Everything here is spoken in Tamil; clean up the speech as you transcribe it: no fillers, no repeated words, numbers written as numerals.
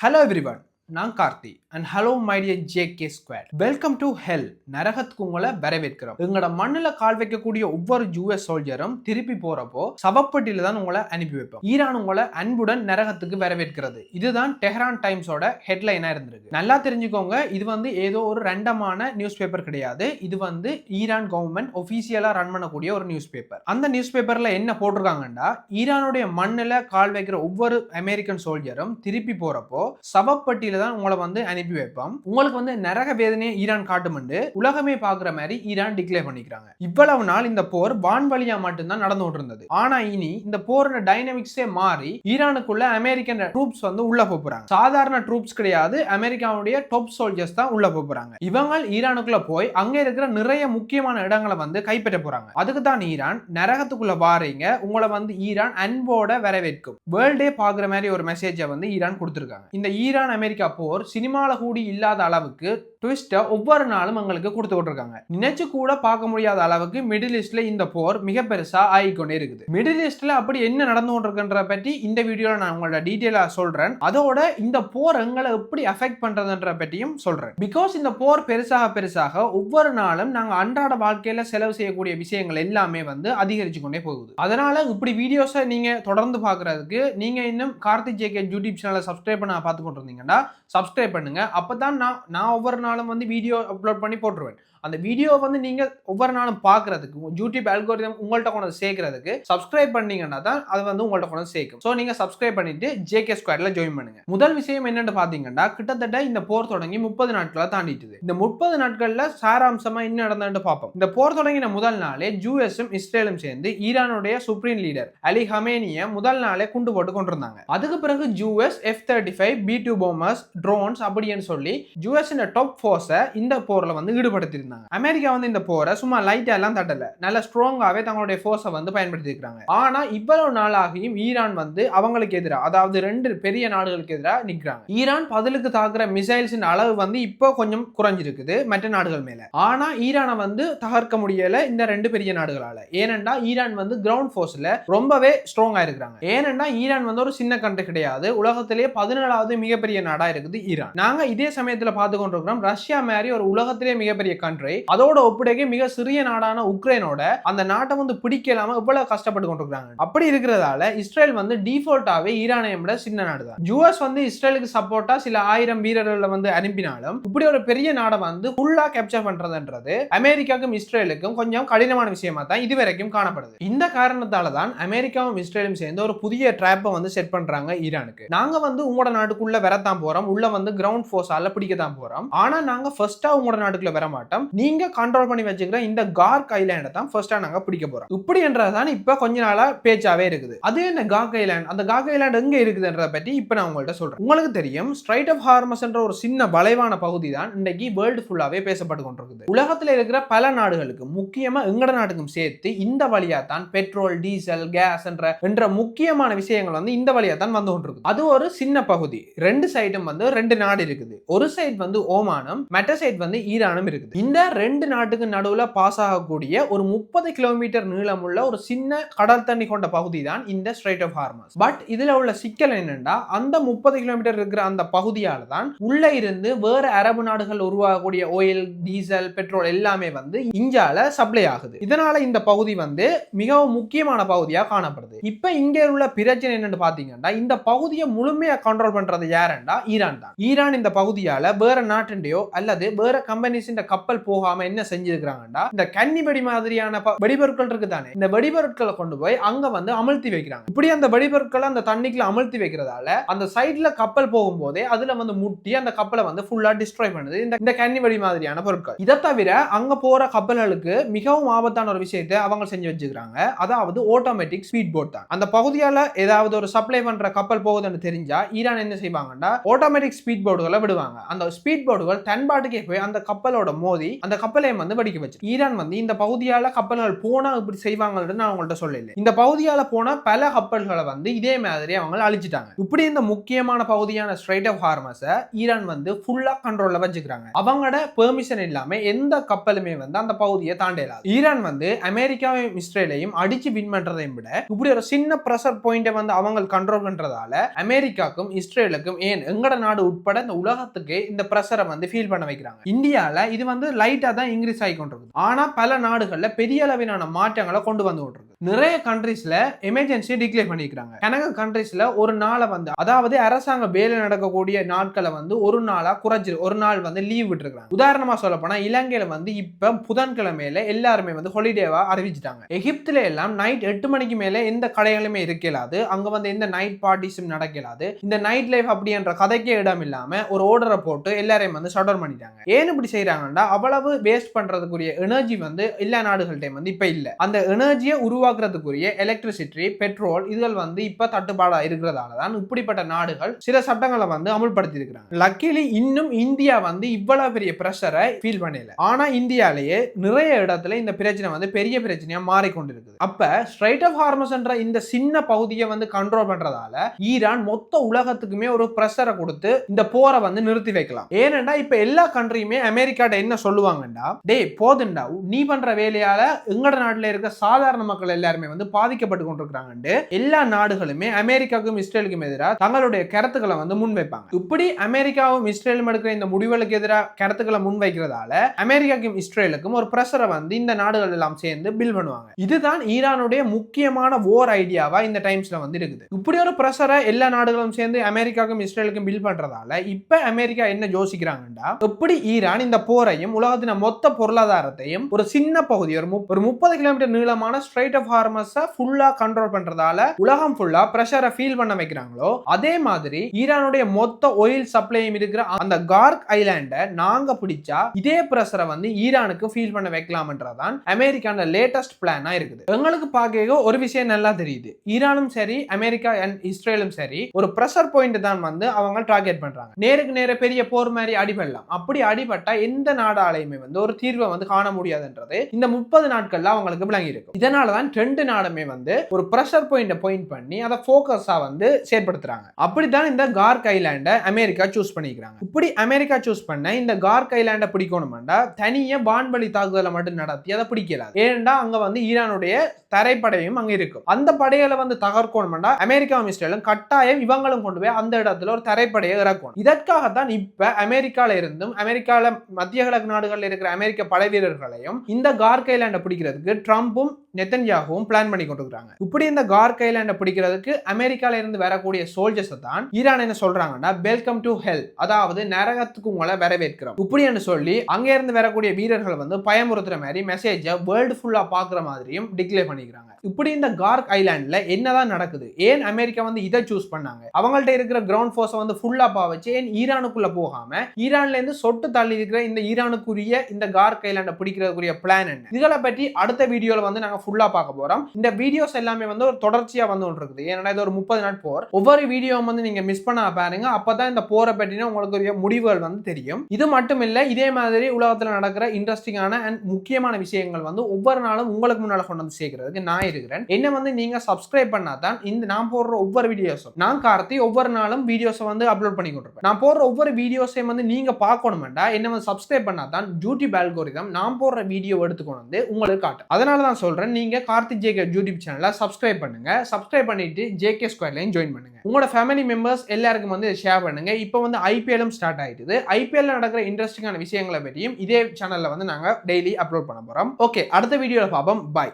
Hello everyone, நான் Karthi and hello my dear JK squad. Welcome to hell. நரகத்துக்கு உங்களை வரவேற்கிறோம். எங்களோட மண்ணில் கால் வைக்கக்கூடிய ஒவ்வொரு US சோல்ஜரும் திருப்பி போறப்போ சவப்பட்டியில தான் உங்களை அனுப்பி வைப்போம். ஈரான் உங்களை அன்புடன் நரகத்துக்கு வரவேற்கிறது. இதுதான் டெஹ்ரான் டைம்ஸோட ஹெட்லைனா இருந்திருக்கு. நல்லா தெரிஞ்சுக்கோங்க, இது வந்து ஏதோ ஒரு ரேண்டமான நியூஸ் பேப்பர் கிடையாது. இது வந்து ஈரான் கவர்மெண்ட் ஒபிஷியலா ரன் பண்ணக்கூடிய ஒரு நியூஸ் பேப்பர். அந்த நியூஸ் பேப்பர்ல என்ன போட்டிருக்காங்கன்னா, ஈரானுடைய மண்ணில் கால் வைக்கிற ஒவ்வொரு அமெரிக்கன் சோல்ஜரும் திருப்பி போறப்போ சவப்பட்டியில தான் உங்களை வந்து அனுப்பி வைப்போம். உங்களுக்கு வந்து நரக வேதனையை ஈரான் காட்டுமென்று உலகமே பாக்குற மாதிரி ஈரான் டிக்ளேர் பண்ணிக்கிறாங்க. இவ்வளவு நாள் இந்த போர் வான்வழியா மட்டும்தான் நடந்து இருந்தது. ஆனா இனி இந்த போரோட டைனமிக்ஸே மாறி ஈரானுக்குள்ள அமெரிக்கன் ட்ரூப்ஸ் வந்து உள்ள போறாங்க. சாதாரண ட்ரூப்ஸ் கிடையாது, அமெரிக்காவுடைய டாப் சோல்ஜர்ஸ் தான் உள்ள போறாங்க. இவங்க ஈரானுக்குள்ள போய் அங்க இருக்கிற நிறைய முக்கியமான இடங்களை வந்து கைப்பற்ற போறாங்க. அதுக்கு தான் ஈரான் நரகத்துக்குள்ள வாரீங்க, உங்களை வந்து ஈரான் அன்போட வரவேற்கும், வேர்ல்டே பாக்குற மாதிரி ஒரு மெசேஜை வந்து ஈரான் கொடுத்திருக்காங்க. இந்த ஈரான் அமெரிக்கா போர் சினிமால கூடி இல்லாத அளவுக்கு ட்விஸ்ட ஒவ்வொரு நாளும் எங்களுக்கு கொடுத்துக்கிட்டு இருக்காங்க. நினைச்சு கூட பார்க்க முடியாத அளவுக்கு மிடில் ஈஸ்ட்ல இந்த போர் மிக பெருசா ஆகிக்கொண்டே இருக்குது. மிடில் ஈஸ்ட்ல அப்படி என்ன நடந்து கொண்டிருக்குன்ற பற்றி இந்த வீடியோல நான் உங்களோட டீட்டெயிலா சொல்றேன். அதோட இந்த போர் எங்களை எப்படி அஃபெக்ட் பண்றதுன்ற பற்றியும் சொல்றேன். பிகாஸ் இந்த போர் பெருசாக ஒவ்வொரு நாளும் நாங்க அன்றாட வாழ்க்கையில செலவு செய்யக்கூடிய விஷயங்கள் எல்லாமே வந்து அதிகரிச்சு கொண்டே போகுது. அதனால இப்படி வீடியோஸை நீங்க தொடர்ந்து பாக்குறதுக்கு நீங்க இன்னும் கார்த்திக் ஜேகே யூடியூப் சேனலை சப்ஸ்கிரைப் பண்ண பார்த்து கொண்டு இருந்தீங்கன்னா சப்ஸ்கிரைப் பண்ணுங்க. அப்பதான் நான் ஒவ்வொரு நாளும் வந்து வீடியோ அப்லோட் பண்ணி போட்டுருவேன். அந்த வீடியோ வந்து நீங்க ஒவ்வொரு நாளும் பார்க்கறதுக்கு யூடியூப் அல்கோரிதம் உங்கள்கிட்ட கொண்டு சேர்க்கறதுக்கு சப்ஸ்கிரைப் பண்ணீங்கன்னா தான் அது வந்து உங்கள்கிட்ட கொண்டு சேர்க்கும். ஸோ நீங்க சப்ஸ்கிரைப் பண்ணிட்டு ஜேகே ஸ்குவாட்ல ஜாயின் பண்ணுங்க. முதல் விஷயம் என்னன்னு பாத்தீங்கன்னா, கிட்டத்தட்ட இந்த போர் தொடங்கி 30 நாட்களை தாண்டிட்டுது. இந்த 30 நாட்கள்ல சாராம்சமா என்ன நடந்ததுன்னு பார்ப்போம். இந்த போர் தொடங்கின முதல் நாளே யூஎஸும் இஸ்ரேலும் சேர்ந்து ஈரானுடைய சுப்ரீம் லீடர் அலி ஹமேனியை முதல் நாளே குண்டு போட்டு கொண்டிருந்தாங்க. அதுக்கு பிறகு யூஎஸ் F-35 B-2 போமர்ஸ் ட்ரோன்ஸ் அப்படின்னு சொல்லி யூஎஸ் டாப் ஃபோர்ஸை இந்த போர்ல வந்து ஈடுபடுத்தி அமெரிக்கா வந்து இந்த போரை சும்மா லைட்டா எல்லாம் தட்டல, நல்ல ஸ்ட்ராங்காவே தங்களுடைய ஃபோர்ஸை வந்து பயன்படுத்தி இருக்காங்க. ஆனா இவ்வளவு நாளாகியும் ஈரான் வந்து அவங்களுக்கு எதிராக, அதாவது ரெண்டு பெரிய நாடுகளுக்கு எதிராக நிற்கிறாங்க. ஈரான் பதிலுக்கு தாக்குற மிசைல்ஸ் அளவு வந்து இப்போ கொஞ்சம் குறைஞ்சிருக்குது மற்ற நாடுகள் மேல. ஆனா ஈரானை வந்து தகர்க்க முடியல இந்த ரெண்டு பெரிய நாடுகளால. ஏனென்றா ஈரான் வந்து கிரவுண்ட் ஃபோர்ஸ்ல ரொம்பவே ஸ்ட்ராங்கா இருக்கிறாங்க. ஏனென்றா ஈரான் வந்து ஒரு சின்ன கண்ட்ரி கிடையாது, உலகத்திலேயே 17வது மிகப்பெரிய நாடா இருக்குது ஈரான். நாங்க இதே சமயத்துல பார்த்து கொண்டிருக்கிறோம் ரஷ்யா மாதிரி ஒரு உலகத்திலேயே மிகப்பெரிய கண்ட்ரி, அதோட ஒப்பிடைக்க மிக சிறிய நாடான உக்ரைனோட அந்த நாட்டை வந்து பிடிக்கலாம இவ்வளவு கஷ்டப்பட்டு கொண்டிருக்காங்க. அப்படி இருக்கிறதால இஸ்ரேல் வந்து டிஃபால்ட்டாவே ஈரானை விட சின்ன நாடு தான். யூஎஸ் வந்து இஸ்ரேலுக்கு சப்போர்ட்டா சில 1000 வீரர்களை வந்து அனுப்பினாலும் இப்படி ஒரு பெரிய நாடை வந்து ஃபுல்லா கேப்சர் பண்றதுன்றது அமெரிக்காவுக்கும் இஸ்ரேலுக்கும் கொஞ்சம் கடினமான விஷயமா தான் இதுவரைக்கும் காணப்படுது. இந்த காரணத்தால தான் அமெரிக்காவும் இஸ்ரேலும் சேர்ந்து ஒரு புதிய ட்ராப்பை வந்து செட் பண்றாங்க ஈரானுக்கு. நாங்க வந்து உங்களோட நாட்டுக்குள்ள வரத்தான் போறோம், உள்ள வந்து கிரவுண்ட் ஃபோர்ஸால பிடிக்கத்தான் போறோம், ஆனா நாங்க ஃபர்ஸ்டா உங்களோட நாட்டுக்குள்ள வர மாட்டோம், நீங்க கண்ட்ரோல் பண்ணி வச்சுக்கிற இந்த கார்க் ஐலாண்டை தான் ஃபர்ஸ்டா நாங்க பிடிக்க போறோம். இப்படி என்றதான் இப்ப கொஞ்ச நாளா பேச்சாவே இருக்குது. அது என்ன கார்க் ஐலாண்ட், அந்த கார்க் ஐலாண்ட் எங்க இருக்குதுன்றத பத்தி இப்ப நான் உங்கள்கிட்ட சொல்றேன். உங்களுக்கு தெரியும், ஸ்ட்ரைட் ஆஃப் ஹார்மஸ் என்ற ஒரு சின்ன வளைவான பகுதி தான் இன்னைக்கு வேர்ல்டு ஃபுல்லாவே பேசப்பட்டு கொண்டிருக்குது. உலகத்துல இருக்கிற பல நாடுகளுக்கு, முக்கியமா எங்கட நாட்டுக்கும் சேர்த்து இந்த வழியா தான் பெட்ரோல், டீசல், கேஸ் என்ற முக்கியமான விஷயங்கள் வந்து இந்த வழியா தான் வந்து கொண்டிருக்கு. அது ஒரு சின்ன பகுதி. ரெண்டு சைடும் வந்து ரெண்டு நாடு இருக்குது. ஒரு சைடு வந்து ஓமானும், மற்ற சைடு வந்து ஈரானும் இருக்குது. இந்த ரெண்டு நாட்டுக்கு நடுவுல பாஸ் ஆகக்கூடிய ஒரு 30 கிலோமீட்டர் நீளமுள்ள ஒரு சின்ன கடல் தண்ணி கொண்ட பகுதி தான் இந்த ஸ்ட்ரைட் ஆஃப் ஹார்மஸ். பட் இதுல உள்ள சிக்கல் என்னன்னா, அந்த 30 கிலோமீட்டர் இருக்கிற அந்த பகுதியால தான் உள்ள இருந்து வேற அரபு நாடுகள் உருவாகக்கூடிய ஆயில், டீசல், பெட்ரோல் எல்லாமே வந்து இஞ்சால சப்ளை ஆகுது. இதனால இந்த பகுதி வந்து மிகவும் முக்கியமான பகுதியா காணப்படுது. இப்ப இங்க உள்ள பிரச்சனை என்னன்னு பாத்தீங்கன்னா, இந்த பகுதியை முழுமையா கண்ட்ரோல் பண்றது யாருன்னா ஈரான் தான். ஈரான் இந்த பகுதியால வேற நாட்டுடையோ அல்லது வேற கம்பெனிஸ் கப்பல் போகாம என்ன செஞ்சிருக்காங்கன்னா, இந்த கன்னிவெடி மாதிரியான வெடிபொருட்கள் இருக்குதானே, இந்த வெடிபொருட்களை கொண்டு போய் அங்க வந்து அமழ்த்தி வைக்கிறாங்க. இப்படி அந்த வெடிபொருட்களை அந்த தண்ணிக்குள்ள அமழ்த்தி வைக்கிறதால அந்த சைட்ல கப்பல் போகும்போதே அதுல வந்து முட்டி அந்த கப்பலை வந்து ஃபுல்லா டிஸ்ட்ராய் பண்ணுது இந்த கன்னிவெடி மாதிரியான பொருட்கள். இதை தவிர அங்க போற கப்பல்களுக்கு மிகவும் ஆபத்தான ஒரு விஷயத்தை அவங்க செஞ்சு வச்சுக்கிறாங்க, அதாவது ஆட்டோமேட்டிக் ஸ்பீட் போட் தான். அந்த பகுதியால ஏதாவது ஒரு சப்ளை பண்ற கப்பல் போகுதுன்னு தெரிஞ்சா ஈரான் என்ன செய்வாங்கன்னா, ஆட்டோமேட்டிக் ஸ்பீட் போர்டுகளை போர்டுகளை விடுவாங்க. அந்த ஸ்பீட் போர்டுகள் தன்பாட்டுக்கே போய் அந்த கப்பலோட மோதி அந்த கப்பலை வந்து வெடிக்க வச்சு. ஈரான் வந்து இந்த பகுதியால கப்பல்கள் போனா இப்படி செய்வாங்கன்னு நான் உங்கள்ட்ட சொல்லல. இந்த பகுதியால போன பல கப்பல்களை வந்து இதே மாதிரி அவங்க அழிச்சிட்டாங்க. இப்படி இந்த முக்கியமான பகுதியான ஸ்ட்ரைட் ஆஃப் ஹார்மஸ ஈரான் வந்து ஃபுல்லா கண்ட்ரோல்ல வச்சுக்கிறாங்க. அவங்களோட பெர்மிஷன் இல்லாம எந்த கப்பலுமே வந்து அந்த பகுதியை தாண்டலாது. ஈரான் வந்து அமெரிக்காவையும் இஸ்ரேலையும் அடிச்சு வின் பண்றதையும் விட இப்படி ஒரு சின்ன பிரஷர் பாயிண்டை வந்து அவங்க கண்ட்ரோல் பண்றதால அமெரிக்காக்கும் இஸ்ரேலுக்கும் ஏன் எங்கட நாடு உட்பட இந்த உலகத்துக்கு இந்த பிரஷரை வந்து ஃபீல் பண்ண வைக்கிறாங்க. இந்தியால இது வந்து லைட்டா தான் இன்க்ரீஸ் ஆகி கொண்டிருக்கு. ஆனா பல நாடுகள்ல பெரிய அளவிலான மாற்றங்களை கொண்டு வந்து கொண்டிருக்கு. நிறைய கண்ட்ரீஸ்ல எமர்ஜென்சி டிக்ளேர் பண்ணிக்கிறாங்க. கனக கண்ட்ரீஸ்ல ஒரு நாளை வந்து அதாவது அரசாங்க வேலை நடக்கக்கூடிய நாட்களை வந்து ஒரு நாளா குறைஞ்சி ஒரு நாள் வந்து லீவ் விட்டுருக்காங்க. உதாரணமா சொல்ல போனா இலங்கையில வந்து இப்ப புதன்கிழமையில எல்லாருமே வந்து ஹாலிடேவா அறிவிச்சிட்டாங்க. எகிப்துல எல்லாம் நைட் 8 மணிக்கு மேல எந்த கடைகளுமே இருக்கலாது. அங்க வந்து எந்த நைட் பார்ட்டிஸும் நடக்கலாது. இந்த நைட் லைஃப் அப்படின்ற கதைக்கே இடம் இல்லாம ஒரு ஆர்டரை போட்டு எல்லாரையும் வந்து ஷட் டவுன் பண்ணிட்டாங்க. ஏன் இப்படி செய்யறாங்கன்னா அவ்வளவு வேஸ்ட் பண்றதுக்குரிய எனர்ஜி வந்து எல்லா நாடுகள்டையும் வந்து இப்ப இல்ல. அந்த எனர்ஜியை உருவாக்குறதுக்குரிய எலக்ட்ரிசிட்டி பெட்ரோல் இதுகள் வந்து இப்ப தட்டுப்பாடா இருக்கிறதால தான் இப்படிப்பட்ட நாடுகள் சில சட்டங்களை வந்து அமுல்படுத்தி இருக்கிறாங்க. லக்கிலி இன்னும் இந்தியா வந்து இவ்வளவு பெரிய பிரஷரை ஃபீல் பண்ணல. ஆனா இந்தியாலேயே நிறைய இடத்துல இந்த பிரச்சனை வந்து பெரிய பிரச்சனையா மாறிக்கொண்டிருக்குது. அப்ப ஸ்ட்ரைட் ஆஃப் ஹார்மஸ் என்ற இந்த சின்ன பகுதியை வந்து கண்ட்ரோல் பண்றதால ஈரான் மொத்த உலகத்துக்குமே ஒரு பிரஷரை கொடுத்து இந்த போரை வந்து நிறுத்தி வைக்கலாம். ஏனென்றா இப்ப எல்லா கண்ட்ரியுமே அமெரிக்காட்ட என்ன சொல்லுவாங்கடா, டேய் போதுண்டா நீ பண்ற வேலையால எங்கட நாட்டுல இருக்க சாதாரண மக்கள் எல்லாருமே வந்து பாதிக்கப்பட்டு கொண்டிருக்கிறாங்க. எல்லா நாடுகளுமே அமெரிக்காவுக்கும் இஸ்ரேலுக்கும் எதிராக தங்களுடைய கருத்துக்களை வந்து முன்வைப்பாங்க. இப்படி அமெரிக்காவும் இஸ்ரேலும் எடுக்கிற இந்த முடிவுகளுக்கு எதிராக கருத்துக்களை முன்வைக்கிறதால அமெரிக்காவுக்கும் இஸ்ரேலுக்கும் ஒரு பிரஷரை வந்து இந்த நாடுகள் எல்லாம் சேர்ந்து பில் பண்ணுவாங்க. இதுதான் ஈரானுடைய முக்கியமான வார் ஐடியாவா இந்த டைம்ஸ்ல வந்து இருக்குது. இப்படி ஒரு பிரஷரை எல்லா நாடுகளும் சேர்ந்து அமெரிக்காவுக்கும் இஸ்ரேலுக்கும் பில் பண்றதால இப்ப அமெரிக்கா என்ன யோசிக்கிறாங்கடா, எப்படி ஈரான் இந்த போரையும் உலகத்தின் மொத்த பொருளாதாரத்தையும் ஒரு சின்ன பகுதி ஒரு 30 கிலோமீட்டர் நீளமான ஸ்ட்ரைட் ஆஃப் ஹார்மஸ ஃபுல்லா கண்ட்ரோல் பண்றதால உலகம் ஃபுல்லா பிரஷரை ஃபீல் பண்ண வைக்கிறாங்களோ அதே மாதிரி ஈரானுடைய மொத்த ஆயில் சப்ளையும் இருக்கிற அந்த கார்க் ஐலாண்டை நாங்க பிடிச்சா இதே பிரஷரை வந்து ஈரானுக்கு ஃபீல் பண்ண வைக்கலாம்ன்றதான் அமெரிக்கான லேட்டஸ்ட் பிளானா இருக்குது. எங்களுக்கு பார்க்க ஒரு விஷயம் நல்லா தெரியுது. ஈரானும் சரி அமெரிக்கா அண்ட் இஸ்ரேலும் சரி ஒரு பிரஷர் பாயிண்ட் தான் வந்து அவங்க டார்கெட் பண்றாங்க. நேருக்கு நேர பெரிய போர் மாதிரி அடிபடலாம். அப்படி அடிபட்டா எந்த நாடாலையுமே வந்து ஒரு தீர்வை வந்து காண முடியாதுன்றது இந்த 30 நாட்கள்ல அவங்களுக்கு விளங்கி இருக்கும். இதனாலதான் ரெண்டு நாடுமே வந்து ஒரு பிரஷர் பாயிண்ட் பண்ணி அதை போக்கஸா வந்து செயற்படுத்துறாங்க. அப்படித்தான் இந்த கார்க் ஐலாண்டை அமெரிக்கா சூஸ் பண்ணிக்கிறாங்க. இப்படி அமெரிக்கா சூஸ் பண்ண இந்த கார்க் ஐலாண்டை பிடிக்கணும்னா தனியா வான்வழி தாக்குதலை மட்டும் நடத்தி அதை பிடிக்கலாது. ஏனென்றா அங்க வந்து ஈரானுடைய தரைப்படையும் அங்க இருக்கும். அந்த படைகளை வந்து தகர்க்கணும்னா அமெரிக்காவும் இஸ்ரேலும் கட்டாயம் இவங்களும் கொண்டு போய் அந்த இடத்துல ஒரு தரைப்படையை இறக்கணும். இதற்காகத்தான் இப்ப அமெரிக்கால இருந்தும் அமெரிக்கால மத்திய கிழக்கு நாடுகளில் இருக்கிற அமெரிக்க படை வீரர்களையும் இந்த கார்க் ஐலாண்டை பிடிக்கிறதுக்கு ட்ரம்பும் நெத்தன்யாகவும் பிளான் பண்ணி கொண்டிருக்காங்க. இப்படி இந்த கார்க் ஐலாண்டை பிடிக்கிறதுக்கு அமெரிக்கால இருந்து வரக்கூடிய சோல்ஜர்ஸ் தான் ஈரான் என்ன சொல்றாங்கன்னா வெல்கம் டு ஹெல், அதாவது நரகத்துக்கு உங்களை வரவேற்கிறோம் இப்படி என்று சொல்லி அங்க இருந்து வரக்கூடிய வீரர்கள் வந்து பயமுறுத்துற மாதிரி மெசேஜை வேர்ல்டு ஃபுல்லா பாக்குற மாதிரியும் டிக்ளேர் பண்ணிக்கிறாங்க. இப்படி இந்த கார்க் ஐலாண்ட்ல என்னதான் நடக்குது, ஏன் அமெரிக்கா வந்து இதை சூஸ் பண்ணாங்க, அவங்கள்ட்ட இருக்கிற கிரவுண்ட் ஃபோர்ஸ் வந்து ஃபுல்லா பாவச்சு ஏன் ஈரானுக்குள்ள போகாம ஈரான்ல இருந்து சொட்டு தள்ளி இருக்கிற இந்த ஈரானுக்குரிய இந்த கார்க் ஐலாண்டை பிடிக்கிறதுக்குரிய பிளான் என்ன, இதுகளை பற்றி அடுத்த வீடியோல வந்து நாங்க ஃபுல்லா பார்க்க போறோம். இந்த வீடியோஸ் எல்லாமே வந்து ஒரு தொடர்ச்சியா வந்து இருக்குது. ஏன்னா இது ஒரு 30 நாள் போர். ஒவ்வொரு வீடியோ வந்து நீங்க மிஸ் பண்ண பாருங்க. அப்பதான் இந்த போரை பற்றின உங்களுக்கு முடிவுகள் வந்து தெரியும். இது மட்டும் இல்ல, இதே மாதிரி உலகத்துல நடக்கிற இன்ட்ரெஸ்டிங்கான அண்ட் முக்கியமான விஷயங்கள் வந்து ஒவ்வொரு நாளும் உங்களுக்கு முன்னால கொண்டு வந்து சேர்க்கிறதுக்கு நான் இருக்கிறேன். என்ன வந்து நீங்க சப்ஸ்கிரைப் பண்ணாதான் இந்த நான் போடுற ஒவ்வொரு வீடியோஸும் நான் கார்த்தி ஒவ்வொரு நாளும் வீடியோஸை வந்து அப்லோட் பண்ணி கொண்டிருப்பேன். நான் போடுற ஒவ்வொரு வீடியோஸையும் வந்து நீங்க பார்க்கணும்டா என்ன வந்து சப்ஸ்கிரைப் பண்ணாதான் யூடியூப் அல்கோரிதம் நான் போடுற வீடியோ எடுத்துக்கொண்டு வந்து உங்களுக்கு காட்டும். அதனால தான் சொல்றேன், நீங்க கார்த்திக் ஜேகே யூடியூப் சேனலை சப்ஸ்கிரைப் பண்ணுங்க. சப்ஸ்கிரைப் பண்ணிட்டு ஜேகே ஸ்கொயர்லையும் ஜாயின் பண்ணுங்க. உங்களோட ஃபேமிலி மெம்பர்ஸ் எல்லாருக்கும் வந்து ஷேர் பண்ணுங்க. இப்போ வந்து ஐபிஎல்லும் ஸ்டார்ட் ஆயிடுது. ஐபிஎல் நடக்கிற இன்ட்ரெஸ்டிங்கான விஷயங்களை பற்றியும் இதே சேனல்ல வந்து நாங்க டெய்லி அப்லோட் பண்ண போறோம். ஓகே, அடுத்த வீடியோல பார்ப்போம். பாய்.